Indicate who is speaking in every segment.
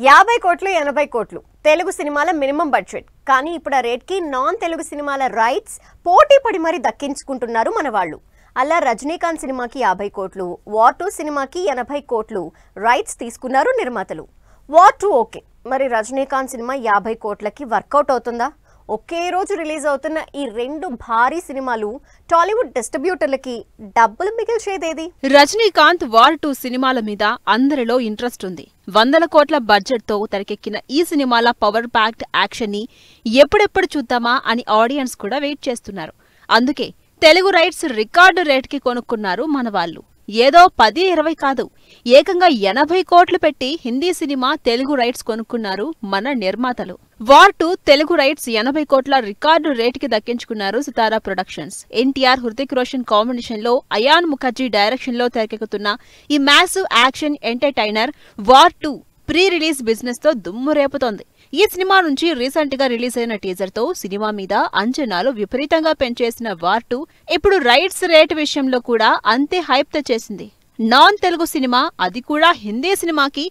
Speaker 1: 50 కోట్లు 80 కోట్లు తెలుగు సినిమాల మినిమం బడ్జెట్. కానీ ఇప్పుడు ఆ రేట్ కి నాన్ తెలుగు సినిమాల రైట్స్ పోటీ పడి మరి దక్కించుకుంటున్నారు మన వాళ్ళు. అలా రజనీకాంత్ సినిమాకి 50 కోట్లు, వార్ 2 సినిమాకి 80 కోట్లు రైట్స్ తీసుకున్నారు నిర్మాతలు. వార్ 2 ఓకే, మరి రజనీకాంత్ సినిమా 50 కోట్లకి వర్కౌట్ అవుతుందా? ఒకే రోజు రిలీజ్ అవుతున్న ఈ రెండు భారీ సినిమాలు టాలీవుడ్ డిస్ట్రిబ్యూటర్లకి డబ్బులు మిగిల్చేదేది?
Speaker 2: రజనీకాంత్ వార్ 2 సినిమాల మీద అందరిలో ఇంట్రెస్ట్ ఉంది. 100 కోట్ల బడ్జెట్ తో తెరకెక్కిన ఈ సినిమాల పవర్ ప్యాక్డ్ యాక్షన్ ని ఎప్పుడెప్పుడు చూద్దామా అని ఆడియన్స్ కూడా వెయిట్ చేస్తున్నారు. అందుకే తెలుగు రైట్స్ రికార్డు రేట్ కి కొనుక్కున్నారు మన వాళ్ళు. ఏదో 10-20 కాదు, ఏకంగా 80 కోట్లు పెట్టి హిందీ సినిమా తెలుగు రైట్స్ కొనుక్కున్నారు మన నిర్మాతలు. వార్ 2 తెలుగు రైట్స్ 80 కోట్ల రికార్డు రేటుకి దక్కించుకున్నారు సితారా ప్రొడక్షన్స్. ఎన్టీఆర్, హృతిక్ రోషన్ కాంబినేషన్ లో అయాన్ ముఖర్జీ డైరెక్షన్ లో తెరకెక్కుతున్న ఈ massive action entertainer war 2 pre release business తో దుమ్ము రేపుతోంది. ఈ సినిమా నుంచి రీసెంట్ గా రిలీజ్ అయిన టీజర్ తో సినిమా మీద అంచనాలు విపరీతంగా పెంచేసిన వార్ 2 ఇప్పుడు రైట్స్ రేట్ విషయంలో కూడా అంతే హైప్ తెచ్చేసింది. నాన్ తెలుగు సినిమా, అది కూడా హిందీ సినిమాకి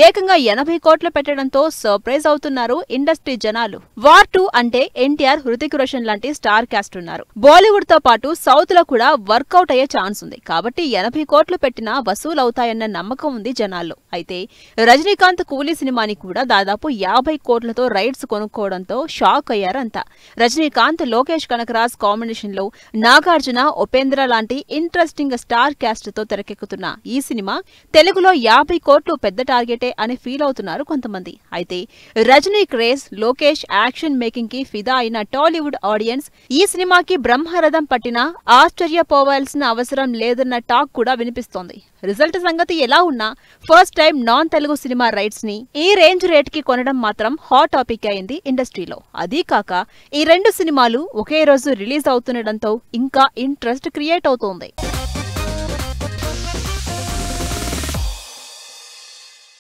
Speaker 2: ఏకంగా 80 కోట్లు పెట్టడంతో సర్ప్రైజ్ అవుతున్నారు ఇండస్ట్రీ జనాలు. వార్ 2 అంటే ఎన్టీఆర్, హృతిక్ రోషన్ లాంటి స్టార్ కాస్ట్ ఉన్నారు. బాలీవుడ్ తో పాటు సౌత్ లో కూడా వర్కౌట్ అయ్యే ఛాన్స్ ఉంది. కాబట్టి 80 కోట్లు పెట్టినా వసూలవుతాయన్న నమ్మకం ఉంది జనాల్లో. అయితే రజనీకాంత్ కూలీ సినిమాని కూడా దాదాపు 50 కోట్లతో రైట్స్ కొనుక్కోవడంతో షాక్ అయ్యారంతా. రజనీకాంత్, లోకేష్ కనకరాజ్ కాంబినేషన్ లో నాగార్జున, ఉపేంద్ర లాంటి ఇంట్రెస్టింగ్ స్టార్ కాస్ట్ తో తెరకెక్కుతున్నారు. ఈ సినిమా తెలుగులో 50 కోట్లు పెద్ద టార్గెటే అని ఫీల్ అవుతున్నారు కొంతమంది. అయితే Rajini craze, Lokesh action making కి ఫిదా అయిన టాలీవుడ్ ఆడియన్స్ ఈ సినిమాకి బ్రహ్మరథం పట్టినా ఆశ్చర్యపోవాల్సిన అవసరం లేదన్న టాక్ కూడా వినిపిస్తోంది. రిజల్ట్ సంగతి ఎలా ఉన్నా first time non Telugu cinema rights ని ఈ రేంజ్ రేట్ కి కొనడం మాత్రం హాట్ టాపిక్ అయింది ఇండస్ట్రీలో. అదీ కాక ఈ రెండు సినిమాలు ఒకే రోజు రిలీజ్ అవుతుండటంతో ఇంకా ఇంట్రెస్ట్ క్రియేట్ అవుతోంది.